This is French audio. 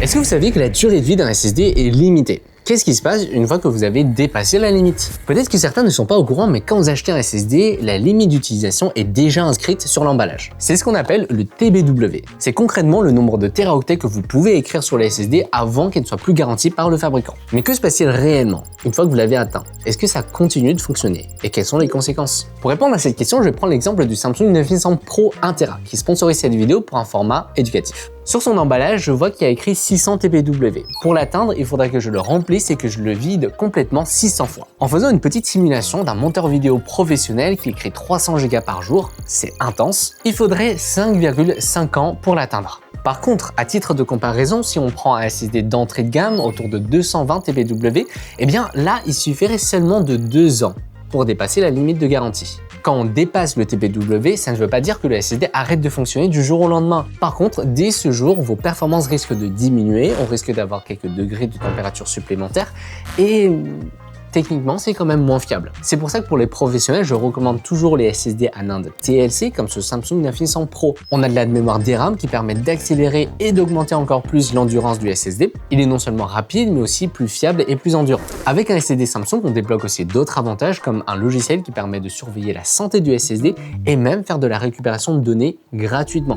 Est-ce que vous saviez que la durée de vie d'un SSD est limitée? Qu'est-ce qui se passe une fois que vous avez dépassé la limite? Peut-être que certains ne sont pas au courant, mais quand vous achetez un SSD, la limite d'utilisation est déjà inscrite sur l'emballage. C'est ce qu'on appelle le TBW. C'est concrètement le nombre de téraoctets que vous pouvez écrire sur le SSD avant qu'il ne soit plus garanti par le fabricant. Mais que se passe-t-il réellement une fois que vous l'avez atteint? Est-ce que ça continue de fonctionner? Et quelles sont les conséquences? Pour répondre à cette question, je vais prendre l'exemple du Samsung 9100 Pro 1 Tera qui sponsorise cette vidéo pour un format éducatif. Sur son emballage, je vois qu'il y a écrit 600 TBW. Pour l'atteindre, il faudrait que je le remplisse et que je le vide complètement 600 fois. En faisant une petite simulation d'un monteur vidéo professionnel qui écrit 300 Go par jour, c'est intense, il faudrait 5,5 ans pour l'atteindre. Par contre, à titre de comparaison, si on prend un SSD d'entrée de gamme autour de 220 TBW, eh bien là, il suffirait seulement de 2 ans pour dépasser la limite de garantie. Quand on dépasse le TBW, ça ne veut pas dire que le SSD arrête de fonctionner du jour au lendemain. Par contre, dès ce jour, vos performances risquent de diminuer, on risque d'avoir quelques degrés de température supplémentaires et techniquement, c'est quand même moins fiable. C'est pour ça que pour les professionnels, je recommande toujours les SSD à Inde TLC comme ce Samsung 9100 Pro. On a de la mémoire DRAM qui permet d'accélérer et d'augmenter encore plus l'endurance du SSD. Il est non seulement rapide, mais aussi plus fiable et plus endurant. Avec un SSD Samsung, on débloque aussi d'autres avantages comme un logiciel qui permet de surveiller la santé du SSD et même faire de la récupération de données gratuitement.